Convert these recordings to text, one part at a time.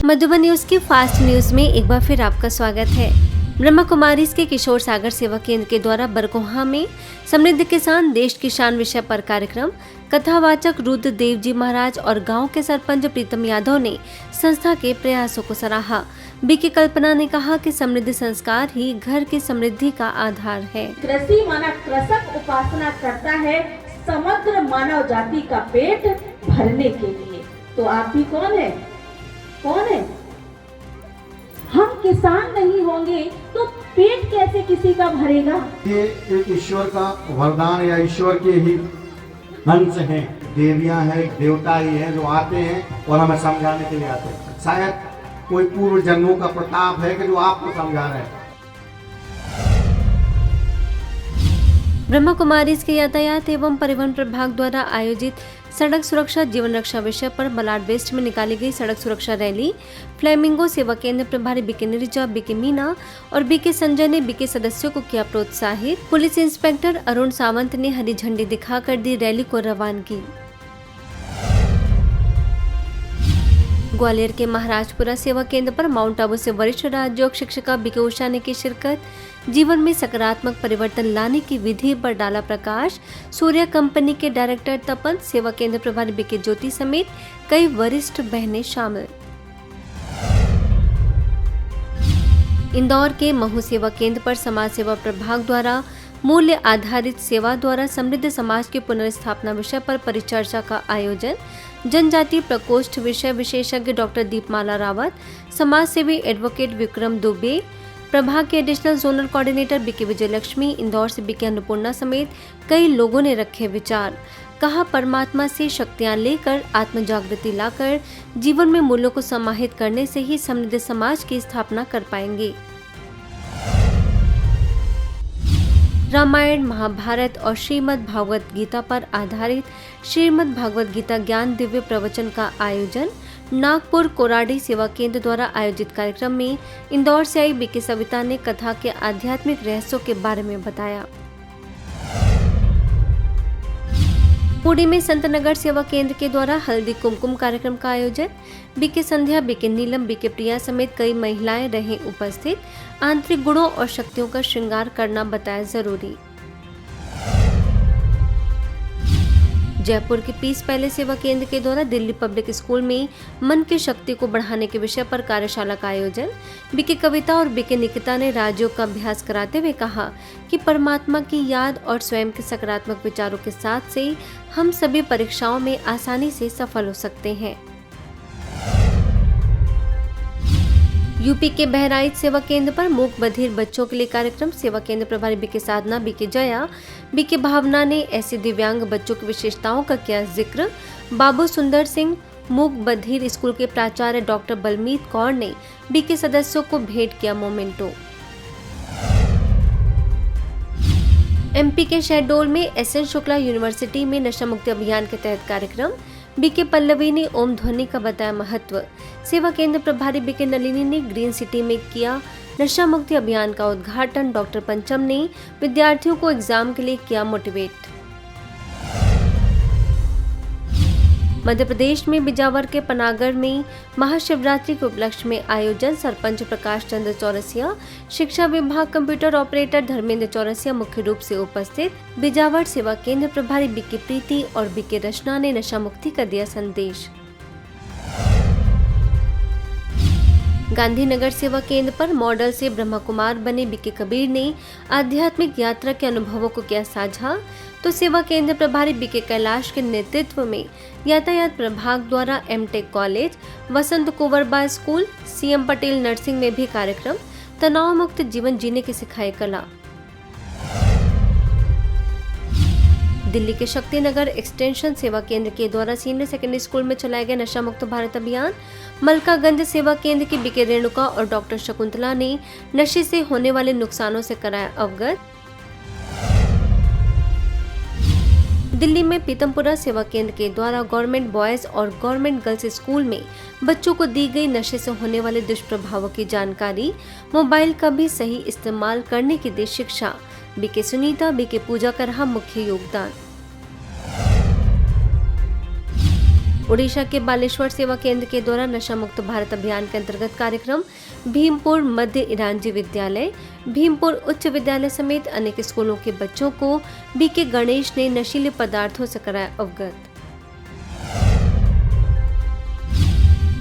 Madhuban news की fast news में एक बार फिर आपका स्वागत है। ब्रह्मा कुमारीज के किशोर सागर सेवा केंद्र के द्वारा बरकोहा में समृद्ध किसान देश की शान विषय पर कार्यक्रम कथावाचक रुद्रदेव जी महाराज और गांव के सरपंच प्रीतम यादव ने संस्था के प्रयासों को सराहा। बीके कल्पना ने कहा कि समृद्ध संस्कार ही घर की समृद्धि का आधार है। कृषि माना कृषक उपासना करता है समग्र मानव जाति का पेट भरने के लिए। तो आप भी कौन है? कौन है? हम किसान नहीं होंगे तो पेट कैसे किसी का भरेगा? ये एक ईश्वर का वरदान या ईश्वर के ही अंश हैं, देवियां हैं, देवता ही हैं जो आते हैं और हमें समझाने के लिए आते हैं। शायद कोई पूर्व जन्मों का प्रताप है कि जो आपको समझा रहे हैं। ब्रह्मा कुमारीज के यातायात एवं परिवहन प्रभाग द्वारा आयोजित सड़क सुरक्षा जीवन रक्षा विषय पर बलाड वेस्ट में निकाली गई सड़क सुरक्षा रैली फ्लेमिंगो सेवा केंद्र प्रभारी बीके नीरजा, बीके मीना और बीके संजय ने बीके सदस्यों को किया प्रोत्साहित। पुलिस इंस्पेक्टर अरुण सावंत ने हरी झंडी दिखाकर दी रैली को रवानगी। ग्वालियर के महाराजपुरा सेवा केंद्र पर माउंट आबू से वरिष्ठ राजयोग शिक्षिका बीके उषा ने की शिरकत। जीवन में सकारात्मक परिवर्तन लाने की विधि पर डाला प्रकाश। सूर्या कंपनी के डायरेक्टर तपन, सेवा केंद्र प्रभारी बीके ज्योति समेत कई वरिष्ठ बहनें शामिल। इंदौर के महू सेवा केंद्र पर समाज सेवा प्रभाग द्वारा मूल्य आधारित सेवा द्वारा समृद्ध समाज की पुनर्स्थापना विषय पर परिचर्चा का आयोजन। जनजातीय प्रकोष्ठ विषय विशेषज्ञ डॉक्टर दीपमाला रावत, समाज सेवी एडवोकेट विक्रम दुबे, प्रभाग के additional zonal coordinator BK Vijayalakshmi, Indore से बीके अन्नपूर्णा समेत कई लोगों ने रखे विचार। कहा, परमात्मा से शक्तियां लेकर आत्म जागृति लाकर जीवन में मूल्यों को समाहित करने से ही समृद्ध समाज की स्थापना कर पाएंगे। रामायण, महाभारत और श्रीमद् भागवत गीता पर आधारित श्रीमद् भागवत गीता ज्ञान दिव्य प्रवचन का आयोजन। नागपुर कोराडी सेवा केंद्र द्वारा आयोजित कार्यक्रम में इंदौर से आई बीके सविता ने कथा के आध्यात्मिक रहस्यों के बारे में बताया। पुणे में संतनगर सेवा केंद्र के द्वारा हल्दी कुमकुम कार्यक्रम का आयोजन। बीके संध्या, बीके नीलम, बीके प्रिया समेत कई महिलाएं रहीं उपस्थित। आंतरिक गुणों और शक्तियों का श्रृंगार करना बताया जरूरी। जयपुर के पीस पैलेस सेवा केंद्र के द्वारा दिल्ली पब्लिक स्कूल में मन की शक्ति को बढ़ाने के विषय पर कार्यशाला का आयोजन। बीके कविता और बीके निकिता ने राजयोग का अभ्यास कराते हुए कहा कि परमात्मा की याद और स्वयं के सकारात्मक विचारों के साथ से हम सभी परीक्षाओं में आसानी से सफल हो सकते हैं। यूपी के बहराइच सेवा केंद्र पर मूक बधिर बच्चों के लिए कार्यक्रम। सेवा केंद्र प्रभारी बीके साधना, बीके जया, बीके भावना ने ऐसे दिव्यांग बच्चों की विशेषताओं का किया जिक्र। बाबू सुंदर सिंह मूक बधिर स्कूल के प्राचार्य डॉक्टर बलमीत कौर ने बीके सदस्यों को भेंट किया मोमेंटो। एमपी के शहडोल में एसएन शुक्ला यूनिवर्सिटी में नशा मुक्ति अभियान के तहत कार्यक्रम। बीके पल्लवी ने ओम ध्वनि का बताया महत्व। सेवा केंद्र प्रभारी बीके नलिनी ने ग्रीन सिटी में किया नशा मुक्ति अभियान का उद्घाटन। डॉक्टर पंचम ने विद्यार्थियों को एग्जाम के लिए किया मोटिवेट। मध्य प्रदेश में बिजावर के पनागर में महाशिवरात्रि के उपलक्ष्य में आयोजन। सरपंच प्रकाश चंद्र चौरसिया, शिक्षा विभाग कंप्यूटर ऑपरेटर धर्मेंद्र चौरसिया मुख्य रूप से उपस्थित। बिजावर सेवा केंद्र प्रभारी बीके प्रीति और बीके रचना ने नशा मुक्ति का दिया संदेश। गांधीनगर सेवा केंद्र पर मॉडल से ब्रह्मा कुमार बने बीके कबीर ने आध्यात्मिक यात्रा के अनुभवों को किया साझा। तो सेवा केंद्र प्रभारी बीके कैलाश के नेतृत्व में यातायात प्रभाग द्वारा एमटेक कॉलेज, वसंत कुंवरबा स्कूल, सीएम पटेल नर्सिंग में भी कार्यक्रम। तनाव मुक्त जीवन जीने की सिखाई कला। दिल्ली के शक्तिनगर एक्सटेंशन सेवा केंद्र के द्वारा सीनियर सेकेंडरी स्कूल में चलाया गया नशा मुक्त भारत अभियान। मलकागंज सेवा केंद्र की बीके रेणुका और डॉक्टर शकुंतला ने नशे से होने वाले नुकसानों से कराया अवगत। दिल्ली में पीतमपुरा सेवा केंद्र के द्वारा गवर्नमेंट बॉयज और गवर्नमेंट गर्ल्स स्कूल में बच्चों को दी गई नशे से होने वाले दुष्प्रभावों की जानकारी। मोबाइल का भी सही इस्तेमाल करने की दी शिक्षा। बीके सुनीता, बीके पूजा का रहा मुख्य योगदान। उड़ीसा के बालेश्वर सेवा केंद्र के द्वारा नशा मुक्त भारत अभियान के अंतर्गत कार्यक्रम भीमपुर मध्य ईरानजी विद्यालय, भीमपुर उच्च विद्यालय समेत अनेक स्कूलों के बच्चों को बीके गणेश ने नशीले पदार्थों से कराया अवगत।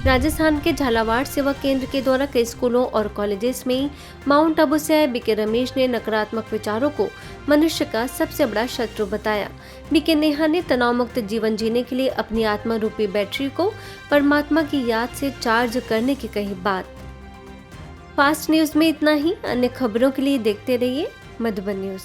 राजस्थान के झालावाड़ सेवा केंद्र के द्वारा कई स्कूलों और कॉलेजेस में माउंट आबू से आए बीके रमेश ने नकारात्मक विचारों को मनुष्य का सबसे बड़ा शत्रु बताया। बीके नेहा ने तनाव मुक्त जीवन जीने के लिए अपनी आत्मा रूपी बैटरी को परमात्मा की याद से चार्ज करने की कही बात। फास्ट न्यूज में इतना ही। अन्य खबरों के लिए देखते रहिए मधुबन न्यूज।